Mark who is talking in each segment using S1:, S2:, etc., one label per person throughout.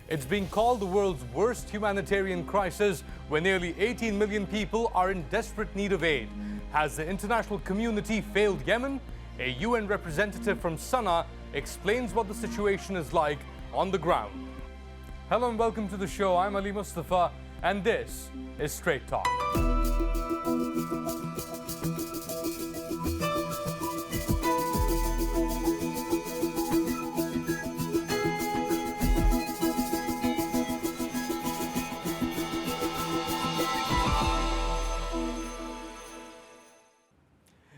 S1: It's being called the world's worst humanitarian crisis, where nearly 18 million people are in desperate need of aid. Has the international community failed Yemen? A UN representative from Sana'a explains what the situation is like on the ground. Hello and welcome to the show. I'm Ali Mustafa and this is Strait Talk.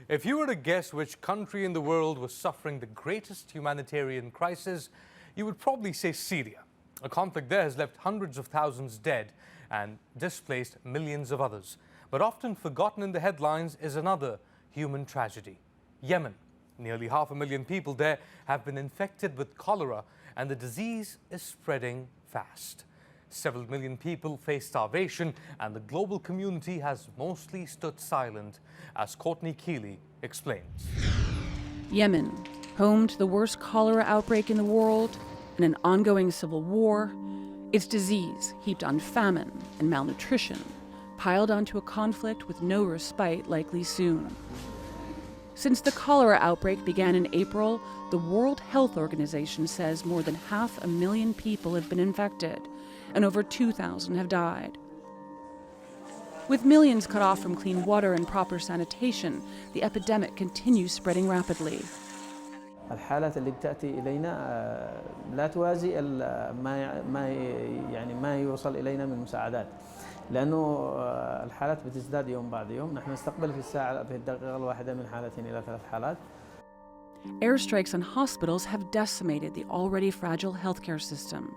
S1: If you were to guess which country in the world was suffering the greatest humanitarian crisis, you would probably say Syria. A conflict there has left hundreds of thousands dead and displaced millions of others. But often forgotten in the headlines is another human tragedy: Yemen. Nearly 500,000 people there have been infected with cholera, and the disease is spreading fast. Several million people face starvation, and the global community has mostly stood silent, as Courtney Keeley explains.
S2: Yemen, home to the worst cholera outbreak in the world and an ongoing civil war, its disease heaped on famine and malnutrition, piled onto a conflict with no respite likely soon. Since the cholera outbreak began in April, the World Health Organization says more than 500,000 people have been infected, and over 2,000 have died. With millions cut off from clean water and proper sanitation, the epidemic continues spreading rapidly.
S3: الحالات اللي بتأتي إلينا لا توازي ما يوصل إلينا من مساعدات، لأنه الحالات بتزداد يوم بعد يوم. نحن نستقبل في الدقيقة الواحدة من حالتين إلى 3 حالات.
S2: Airstrikes on hospitals have decimated the already fragile healthcare system.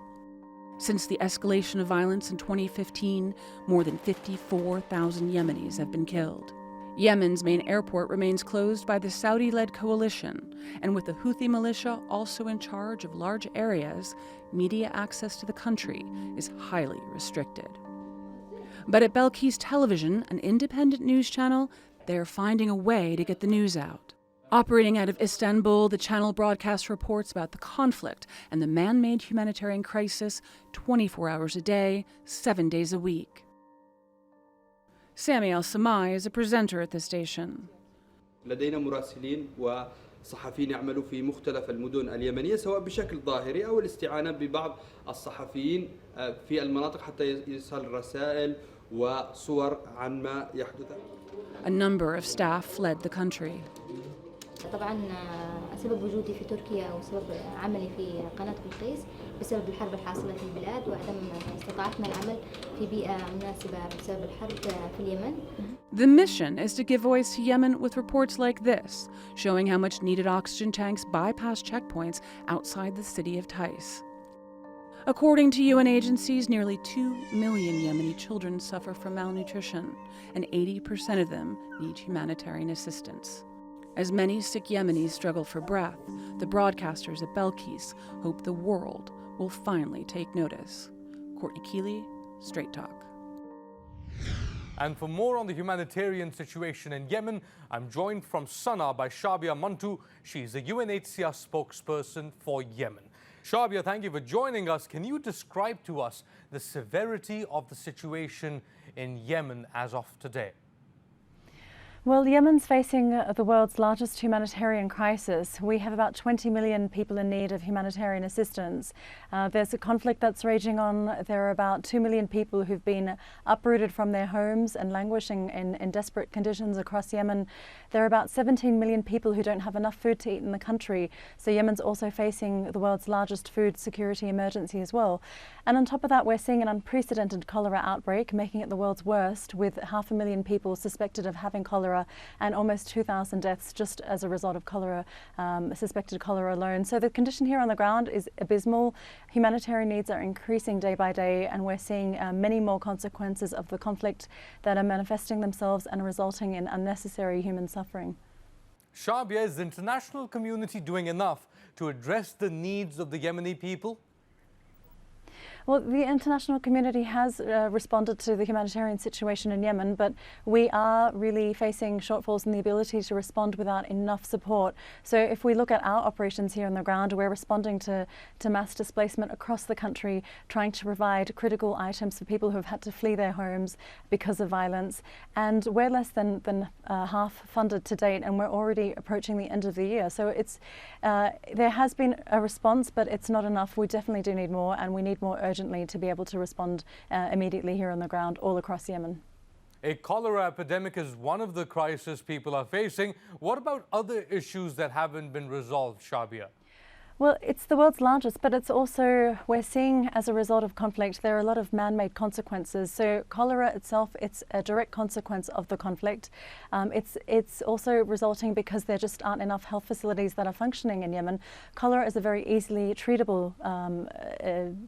S2: Since the escalation of violence in 2015, more than 54,000 Yemenis have been killed. Yemen's main airport remains closed by the Saudi-led coalition, and with the Houthi militia also in charge of large areas, media access to the country is highly restricted. But at Belkis Television, an independent news channel, they are finding a way to get the news out. Operating out of Istanbul, the channel broadcasts reports about the conflict and the man-made humanitarian crisis 24 hours a day, 7 days a week. Sami Al-Samai is a presenter at the station.
S4: لدينا مراسلين وصحفيين يعملوا في مختلف المدن اليمنية، سواء بشكل ظاهري أو الاستعانة ببعض الصحفيين في المناطق حتى يرسل رسائل وصور عن ما يحدث.
S2: A number of staff fled the country.
S5: طبعا سبب وجودي في تركيا وسبب عملي في قناة بلقيس بسبب الحرب الحاصلة في البلاد وعدم استطاعتنا العمل في بيئة مناسبة بسبب الحرب في اليمن.
S2: The mission is to give voice to Yemen with reports like this, showing how much needed oxygen tanks bypass checkpoints outside the city of Taiz. According to UN agencies, nearly 2 million Yemeni children suffer from malnutrition, and 80% of them need humanitarian assistance. As many sick Yemenis struggle for breath, the broadcasters at Belkis hope the world will finally take notice. Courtney Keeley, Strait Talk.
S1: And for more on the humanitarian situation in Yemen, I'm joined from Sana'a by Shabia Mantu. She's the UNHCR spokesperson for Yemen. Shabia, thank you for joining us. Can you describe to us the severity of the situation in Yemen as of today?
S6: Well, Yemen's facing the world's largest humanitarian crisis. We have about 20 million people in need of humanitarian assistance. There's a conflict that's raging on. There are about 2 million people who've been uprooted from their homes and languishing in desperate conditions across Yemen. There are about 17 million people who don't have enough food to eat in the country. So Yemen's also facing the world's largest food security emergency as well. And on top of that, we're seeing an unprecedented cholera outbreak, making it the world's worst, with 500,000 people suspected of having cholera and almost 2,000 deaths just as a result of cholera, suspected cholera alone. So the condition here on the ground is abysmal. Humanitarian needs are increasing day by day, and we're seeing many more consequences of the conflict that are manifesting themselves and resulting in unnecessary human suffering.
S1: Shabia, is the international community doing enough to address the needs of the Yemeni people?
S6: Well, the international community has responded to the humanitarian situation in Yemen, but we are really facing shortfalls in the ability to respond without enough support. So if we look at our operations here on the ground, we're responding to mass displacement across the country, trying to provide critical items for people who have had to flee their homes because of violence. And we're less than half funded to date, and we're already approaching the end of the year. So it's there has been a response, but it's not enough. We definitely do need more, and we need more urgently to be able to respond immediately here on the ground all across Yemen.
S1: A cholera epidemic is one of the crises people are facing. What about other issues that haven't been resolved, Shabia?
S6: Well, it's the world's largest, but it's also, we're seeing as a result of conflict, there are a lot of man-made consequences. So cholera itself, it's a direct consequence of the conflict. It's also resulting because there just aren't enough health facilities that are functioning in Yemen. Cholera is a very easily treatable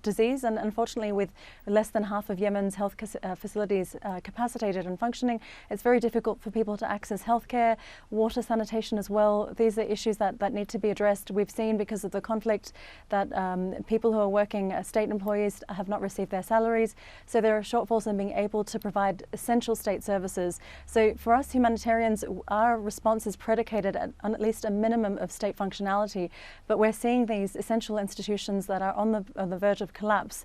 S6: disease, and unfortunately with less than half of Yemen's health facilities capacitated and functioning, it's very difficult for people to access healthcare, water, sanitation as well. These are issues that need to be addressed. We've seen because of the conflict that people who are working state employees have not received their salaries, so there are shortfalls in being able to provide essential state services. So for us humanitarians, our response is predicated on at least a minimum of state functionality, but we're seeing these essential institutions that are on the verge of collapse,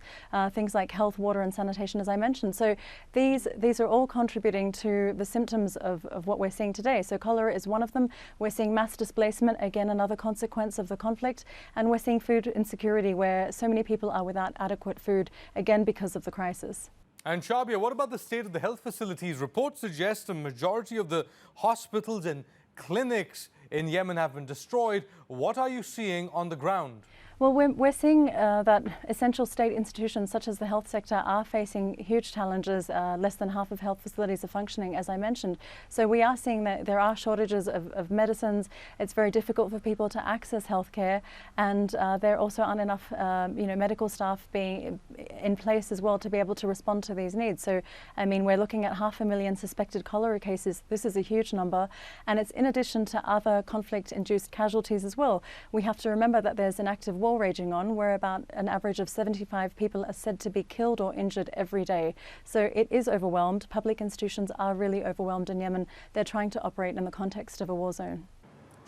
S6: things like health, water and sanitation, as I mentioned. So these are all contributing to the symptoms of what we're seeing today. So cholera is one of them. We're seeing mass displacement, again another consequence of the conflict. And we're seeing food insecurity, where so many people are without adequate food, again because of the crisis.
S1: And Shabia, what about the state of the health facilities? Reports suggest a majority of the hospitals and clinics in Yemen have been destroyed. What are you seeing on the ground?
S6: Well, we're seeing that essential state institutions such as the health sector are facing huge challenges. Less than half of health facilities are functioning, as I mentioned. So we are seeing that there are shortages of medicines. It's very difficult for people to access healthcare, and there also aren't enough medical staff being in place as well to be able to respond to these needs. So, I mean, we're looking at 500,000 suspected cholera cases. This is a huge number, and it's in addition to other conflict-induced casualties as well. We have to remember that there's an active war raging on, where about an average of 75 people are said to be killed or injured every day. So it is overwhelmed. Public institutions are really overwhelmed in Yemen. They're trying to operate in the context of a war zone.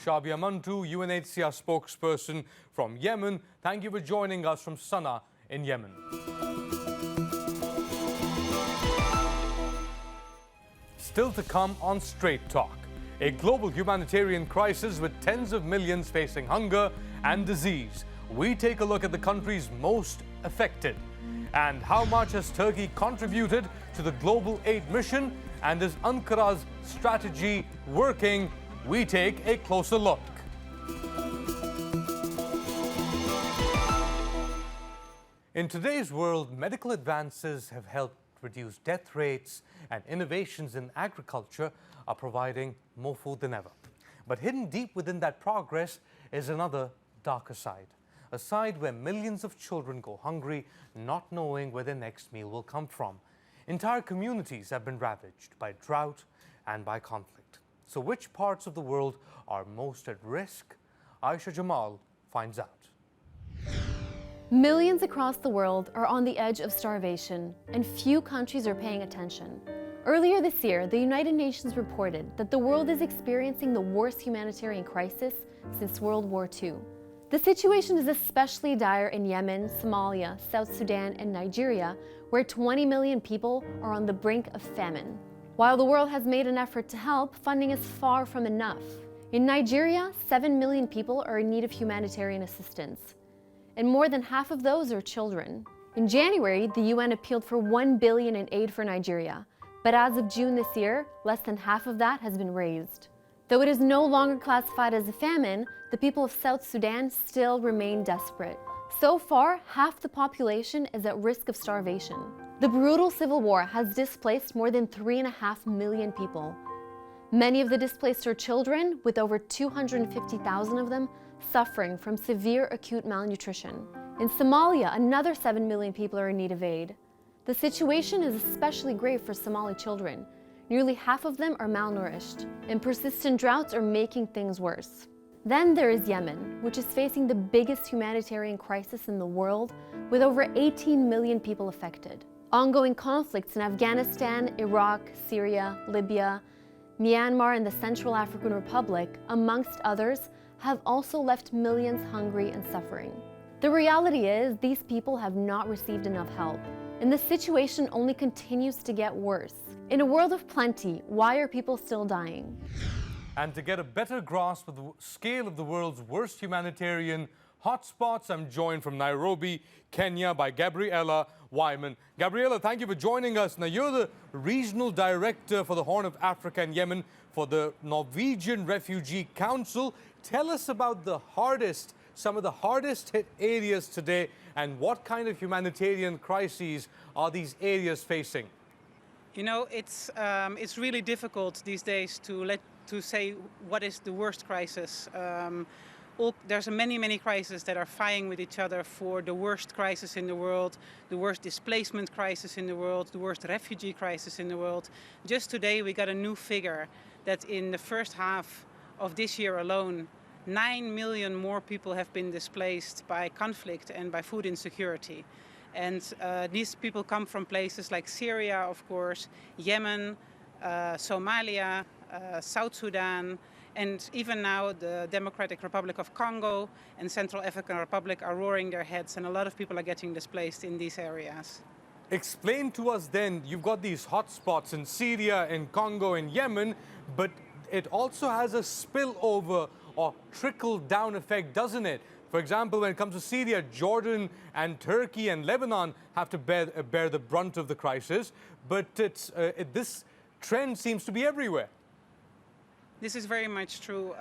S1: Shabia Mantu, UNHCR spokesperson from Yemen, thank you for joining us from Sana'a in Yemen. Still to come on Strait Talk, a global humanitarian crisis with tens of millions facing hunger and disease. We take a look at the countries most affected. And how much has Turkey contributed to the global aid mission? And is Ankara's strategy working? We take a closer look. In today's world, medical advances have helped reduce death rates, and innovations in agriculture are providing more food than ever. But hidden deep within that progress is another darker side. A side where millions of children go hungry, not knowing where their next meal will come from. Entire communities have been ravaged by drought and by conflict. So which parts of the world are most at risk? Aisha Jamal finds out.
S7: Millions across the world are on the edge of starvation, and few countries are paying attention. Earlier this year, the United Nations reported that the world is experiencing the worst humanitarian crisis since World War II. The situation is especially dire in Yemen, Somalia, South Sudan, and Nigeria, where 20 million people are on the brink of famine. While the world has made an effort to help, funding is far from enough. In Nigeria, 7 million people are in need of humanitarian assistance, and more than half of those are children. In January, the UN appealed for $1 billion in aid for Nigeria, but as of June this year, less than half of that has been raised. Though it is no longer classified as a famine, the people of South Sudan still remain desperate. So far, half the population is at risk of starvation. The brutal civil war has displaced more than 3.5 million people. Many of the displaced are children, with over 250,000 of them suffering from severe acute malnutrition. In Somalia, another 7 million people are in need of aid. The situation is especially grave for Somali children. Nearly half of them are malnourished, and persistent droughts are making things worse. Then there is Yemen, which is facing the biggest humanitarian crisis in the world, with over 18 million people affected. Ongoing conflicts in Afghanistan, Iraq, Syria, Libya, Myanmar, and the Central African Republic, amongst others, have also left millions hungry and suffering. The reality is, these people have not received enough help, and the situation only continues to get worse. In a world of plenty, why are people still dying?
S1: And to get a better grasp of the scale of the world's worst humanitarian hotspots, I'm joined from Nairobi, Kenya, by Gabriella Wyman. Gabriella, thank you for joining us. Now, you're the Regional Director for the Horn of Africa and Yemen for the Norwegian Refugee Council. Tell us about some of the hardest hit areas today, and what kind of humanitarian crises are these areas facing?
S8: You know, it's really difficult these days to say what is the worst crisis. There's many crises that are fighting with each other for the worst crisis in the world, the worst displacement crisis in the world, the worst refugee crisis in the world. Just today we got a new figure that in the first half of this year alone, 9 million more people have been displaced by conflict and by food insecurity. And these people come from places like Syria, of course, Yemen, Somalia, South Sudan, and even now the Democratic Republic of Congo and Central African Republic are roaring their heads, and a lot of people are getting displaced in these areas.
S1: Explain to us then, you've got these hotspots in Syria, in Congo, in Yemen, but it also has a spillover or trickle-down effect, doesn't it? For example, when it comes to Syria, Jordan and Turkey and Lebanon have to bear the brunt of the crisis, but this trend seems to be everywhere.
S8: This is very much true.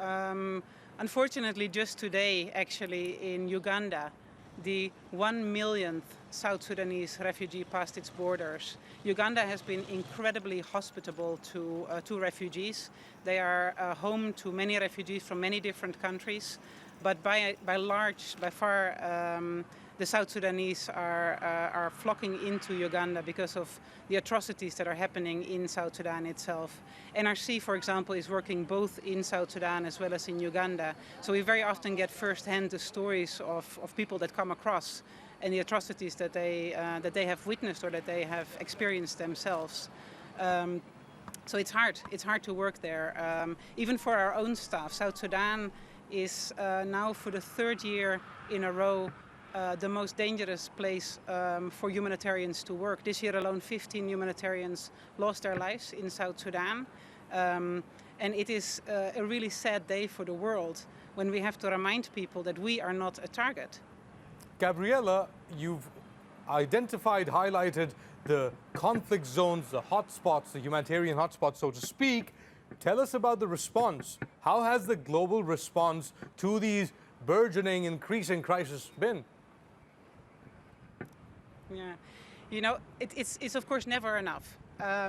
S8: Unfortunately, just today, actually, in Uganda, the 1 millionth South Sudanese refugee passed its borders. Uganda has been incredibly hospitable to refugees. They are home to many refugees from many different countries, but by far, the South Sudanese are flocking into Uganda because of the atrocities that are happening in South Sudan itself. NRC, for example, is working both in South Sudan as well as in Uganda. So we very often get firsthand the stories of people that come across and the atrocities that they have witnessed or that they have experienced themselves. So it's hard to work there. Even for our own staff, South Sudan is now for the third year in a row the most dangerous place for humanitarians to work. This year alone, 15 humanitarians lost their lives in South Sudan. And it is a really sad day for the world when we have to remind people that we are not a target.
S1: Gabriella, you've highlighted the conflict zones, the hotspots, the humanitarian hotspots, so to speak. Tell us about the response. How has the global response to these burgeoning, increasing crises been?
S8: Yeah, you know, it's of course never enough.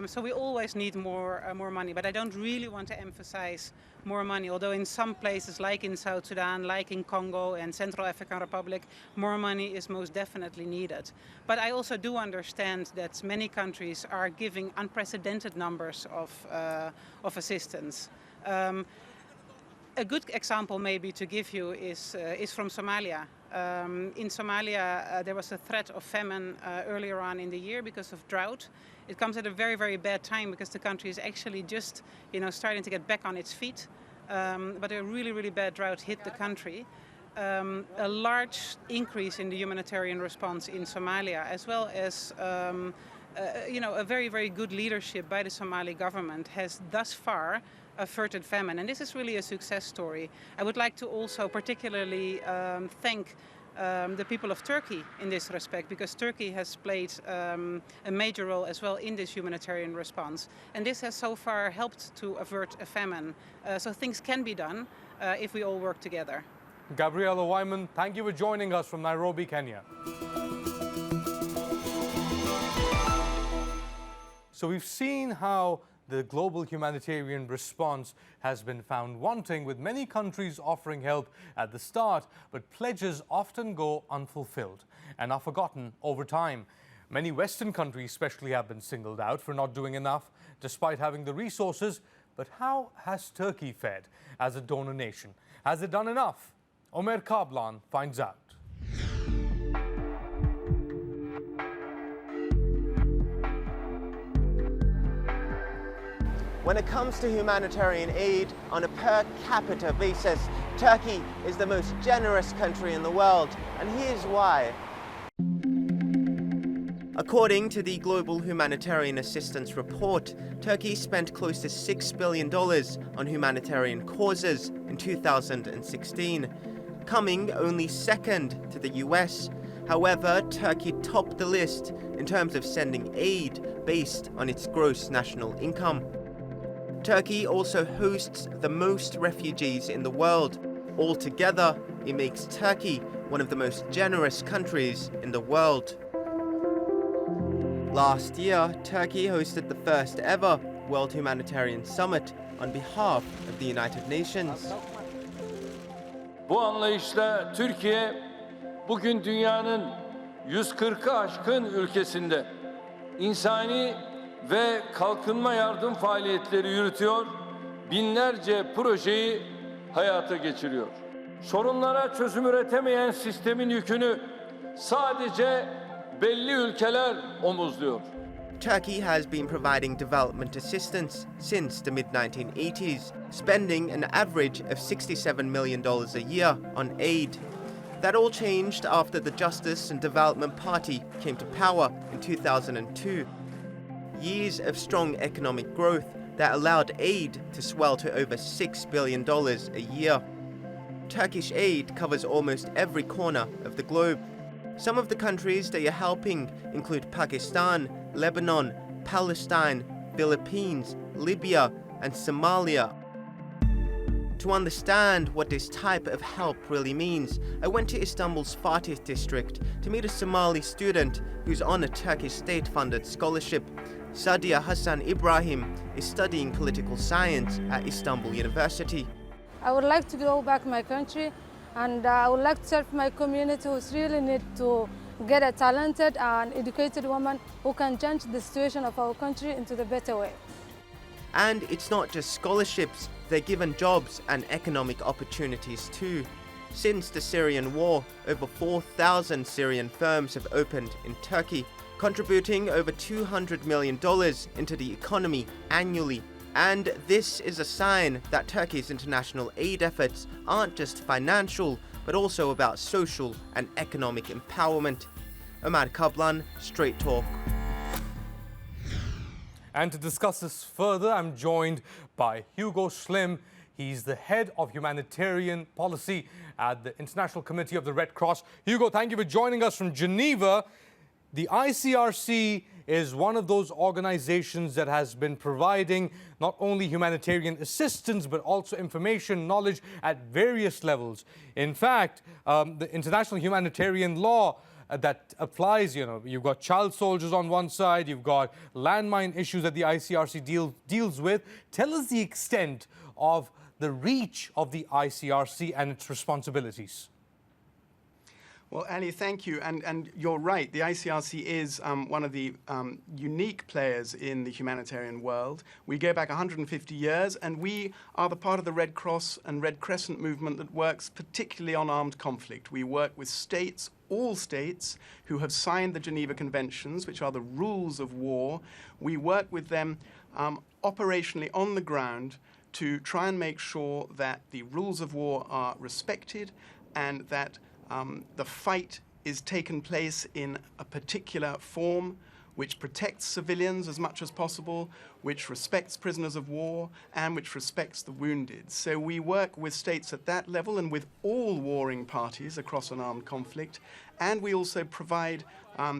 S8: So we always need more money, but I don't really want to emphasize more money, although in some places like in South Sudan, like in Congo and Central African Republic, more money is most definitely needed. But I also do understand that many countries are giving unprecedented numbers of assistance. A good example maybe to give you is from Somalia. In Somalia, there was a threat of famine earlier on in the year because of drought. It comes at a very bad time because the country is actually just, starting to get back on its feet. But a really bad drought hit the country. A large increase in the humanitarian response in Somalia, as well as a very good leadership by the Somali government has thus far averted famine, and this is really a success story. I would like to also particularly thank the people of Turkey in this respect, because Turkey has played a major role as well in this humanitarian response, and this has so far helped to avert a famine. So things can be done if we all work together.
S1: Gabriella Wyman, thank you for joining us from Nairobi, Kenya. So we've seen how the global humanitarian response has been found wanting, with many countries offering help at the start, but pledges often go unfulfilled and are forgotten over time. Many Western countries especially have been singled out for not doing enough despite having the resources. But how has Turkey fared as a donor nation? Has it done enough? Omer Kablan finds out.
S9: When it comes to humanitarian aid on a per capita basis, Turkey is the most generous country in the world, and here's why. According to the Global Humanitarian Assistance Report, Turkey spent close to $6 billion on humanitarian causes in 2016, coming only second to the US. However, Turkey topped the list in terms of sending aid based on its gross national income. Turkey also hosts the most refugees in the world. Altogether, it makes Turkey one of the most generous countries in the world. Last year, Turkey hosted the first ever World Humanitarian Summit on behalf of the United Nations.
S10: Bu anlayışla Türkiye bugün dünyanın 140'ı aşkın ülkesinde insani ve kalkınma yardım faaliyetleri yürütüyor, binlerce projeyi hayata geçiriyor. Sorunlara çözüm üretemeyen sistemin yükünü sadece belli ülkeler omuzluyor.
S9: Turkey has been providing development assistance since the mid-1980s, spending an average of $67 million a year on aid. That all changed after the Justice and Development Party came to power in 2002. Years of strong economic growth that allowed aid to swell to over $6 billion a year. Turkish aid covers almost every corner of the globe. Some of the countries they are helping include Pakistan, Lebanon, Palestine, Philippines, Libya, and Somalia. To understand what this type of help really means, I went to Istanbul's Fatih district to meet a Somali student who's on a Turkish state-funded scholarship. Sadia Hassan Ibrahim is studying political science at Istanbul University.
S11: I would like to go back to my country, and I would like to serve my community who really need to get a talented and educated woman who can change the situation of our country into the better way.
S9: And it's not just scholarships, they're given jobs and economic opportunities too. Since the Syrian war, over 4,000 Syrian firms have opened in Turkey, contributing over $200 million into the economy annually. And this is a sign that Turkey's international aid efforts aren't just financial, but also about social and economic empowerment. Omar Kablan, Strait Talk.
S1: And to discuss this further, I'm joined by Hugo Slim. He's the head of humanitarian policy at the International Committee of the Red Cross. Hugo, thank you for joining us from Geneva. The ICRC is one of those organizations that has been providing not only humanitarian assistance, but also information, knowledge at various levels. In fact, the international humanitarian law that applies, you've got child soldiers on one side, you've got landmine issues that the ICRC deals with. Tell us the extent of the reach of the ICRC and its responsibilities.
S12: Well, Ali, thank you. And you're right. The ICRC is one of the unique players in the humanitarian world. We go back 150 years, and we are the part of the Red Cross and Red Crescent movement that works particularly on armed conflict. We work with states, all states, who have signed the Geneva Conventions, which are the rules of war. We work with them operationally on the ground to try and make sure that the rules of war are respected and that the fight is taken place in a particular form which protects civilians as much as possible, which respects prisoners of war, and which respects the wounded. So we work with states at that level and with all warring parties across an armed conflict, and we also provide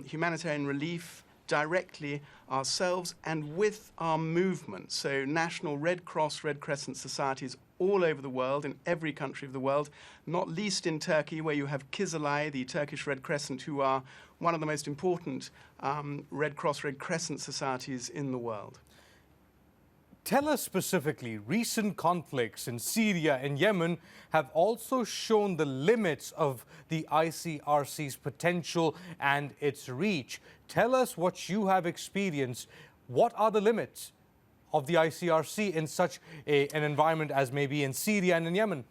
S12: humanitarian relief directly ourselves and with our movement. So national Red Cross, Red Crescent societies all over the world, in every country of the world, not least in Turkey, where you have Kizilay, the Turkish Red Crescent, who are one of the most important Red Cross, Red Crescent societies in the world.
S1: Tell us specifically, recent conflicts in Syria and Yemen have also shown the limits of the ICRC's potential and its reach. Tell us what you have experienced. What are the limits of the ICRC in such an environment as maybe in Syria and in Yemen?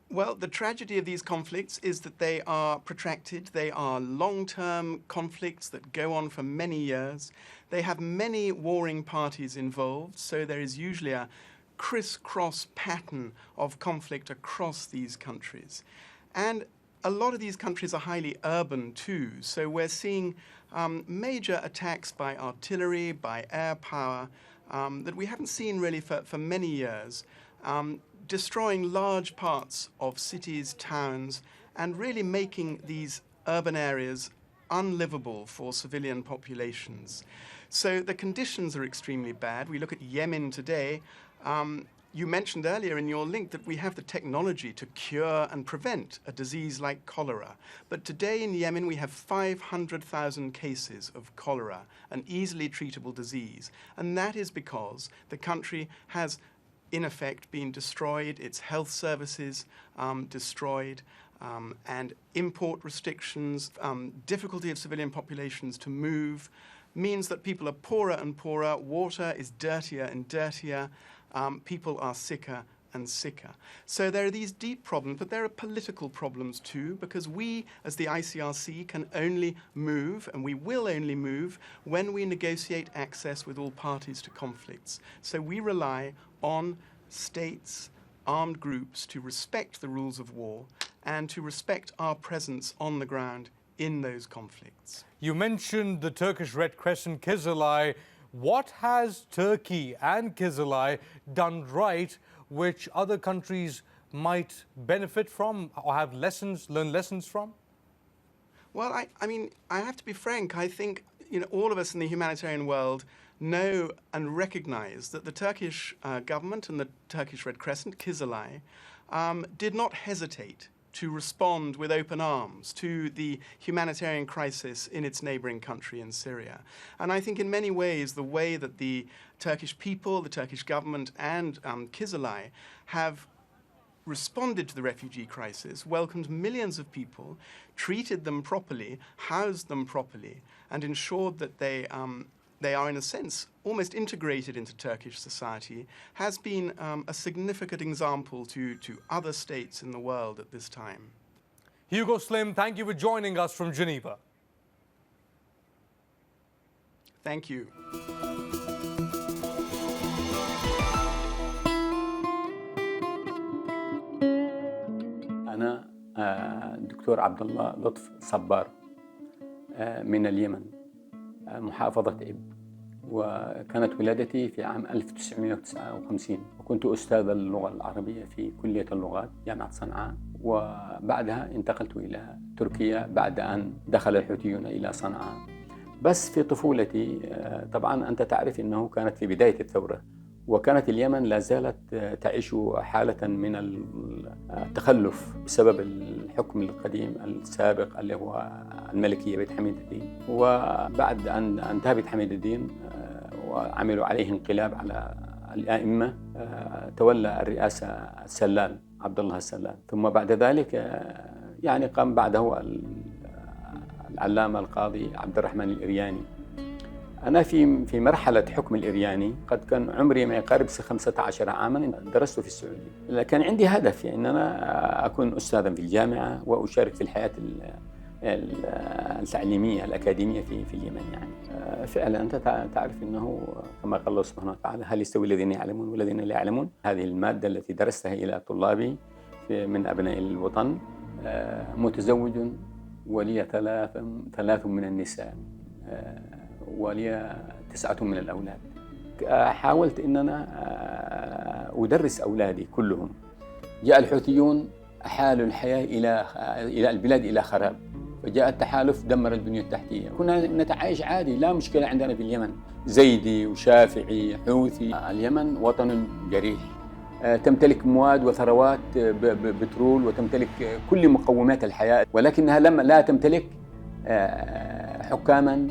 S12: Well, the tragedy of these conflicts is that they are protracted. They are long-term conflicts that go on for many years. They have many warring parties involved, so there is usually a crisscross pattern of conflict across these countries. And a lot of these countries are highly urban too, so we're seeing major attacks by artillery, by air power, that we haven't seen really for many years, destroying large parts of cities, towns, and really making these urban areas unlivable for civilian populations. So the conditions are extremely bad. We look at Yemen today. You mentioned earlier in your link that we have the technology to cure and prevent a disease like cholera. But today in Yemen we have 500,000 cases of cholera, an easily treatable disease. And that is because the country has in effect been destroyed, its health services destroyed, and import restrictions, difficulty of civilian populations to move, means that people are poorer and poorer, water is dirtier and dirtier, people are sicker and sicker. So there are these deep problems, but there are political problems too, because we, as the ICRC, can only move, and we will only move, when we negotiate access with all parties to conflicts. So we rely on states, armed groups, to respect the rules of war and to respect our presence on the ground in those conflicts.
S1: You mentioned the Turkish Red Crescent, Kızılay. What has Turkey and Kızılay done right which other countries might benefit from or have learn lessons from?
S12: Well, I mean, I have to be frank. I think all of us in the humanitarian world know and recognize that the Turkish government and the Turkish Red Crescent, Kızılay, did not hesitate to respond with open arms to the humanitarian crisis in its neighboring country in Syria. And I think in many ways the way that the Turkish people, the Turkish government and Kızılay have responded to the refugee crisis, welcomed millions of people, treated them properly, housed them properly, and ensured that they are, in a sense, almost integrated into Turkish society, has been a significant example to other states in the world at this time.
S1: Hugo Slim, thank you for joining us from Geneva.
S12: Thank you.
S13: أنا الدكتور عبد الله لطف صبار من اليمن، محافظة إب، وكانت ولادتي في عام 1959 وكنت أستاذ اللغة العربية في كلية اللغات جامعة صنعاء، وبعدها انتقلت إلى تركيا بعد أن دخل الحوثيون إلى صنعاء. بس في طفولتي طبعا أنت تعرف أنه كانت في بداية الثورة، وكانت اليمن لا زالت تعيش حالة من التخلف بسبب الحكم القديم السابق اللي هو الملكية بيت حميد الدين. وبعد أن انتهى بيت حميد الدين وعملوا عليه انقلاب على الأئمة، تولى الرئاسة السلال عبد الله السلال، ثم بعد ذلك يعني قام بعده العلامة القاضي عبد الرحمن الإرياني. أنا في مرحلة حكم الإرياني قد كان عمري ما يقارب 15 عاماً، درست في السعودية. لكن عندي هدف أن أنا أكون أستاذاً في الجامعة وأشارك في الحياة التعليمية الأكاديمية في اليمن. يعني فعلاً أنت تعرف أنه كما قال الله سبحانه وتعالى: هل يستوي الذين يعلمون والذين لا يعلمون؟ هذه المادة التي درستها إلى طلابي من أبناء الوطن. متزوج ولي ثلاث من النساء ولي 9 من الأولاد. حاولت أن أنا أدرس أولادي كلهم. جاء الحوثيون أحالوا الحياة إلى البلاد إلى خراب، وجاء التحالف دمر البنية التحتية. كنا نتعايش عادي، لا مشكلة عندنا في اليمن، زيدي وشافعي حوثي. اليمن وطن جريح، تمتلك مواد وثروات بترول وتمتلك كل مقومات الحياة، ولكنها لا تمتلك حكاماً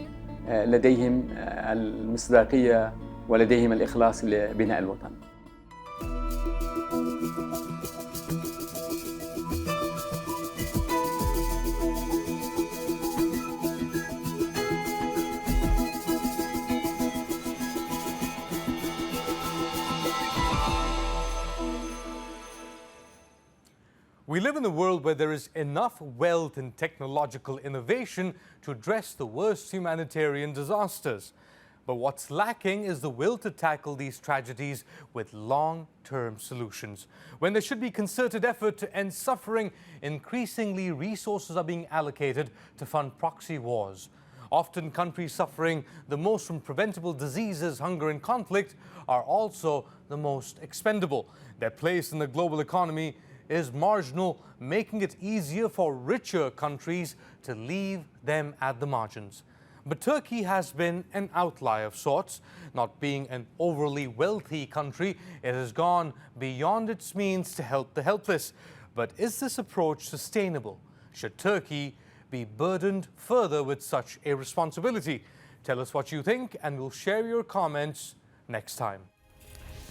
S13: لديهم المصداقية ولديهم الإخلاص لبناء الوطن.
S1: We We live in a world where there is enough wealth and technological innovation to address the worst humanitarian disasters. But what's lacking is the will to tackle these tragedies with long-term solutions. When there should be concerted effort to end suffering, increasingly resources are being allocated to fund proxy wars. Often countries suffering the most from preventable diseases, hunger and conflict are also the most expendable. Their place in the global economy is marginal, making it easier for richer countries to leave them at the margins. But Turkey has been an outlier of sorts. Not being an overly wealthy country, it has gone beyond its means to help the helpless. But is this approach sustainable? Should Turkey be burdened further with such a responsibility? Tell us what you think, and we'll share your comments next time.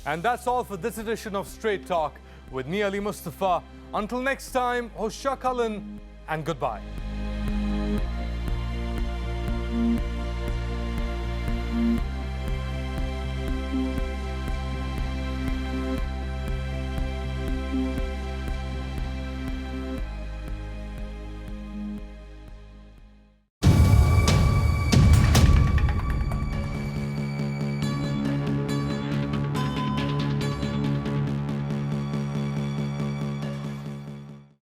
S1: And that's all for this edition of Strait Talk with me, Ali Mustafa. Until next time, hoşça kalın and goodbye.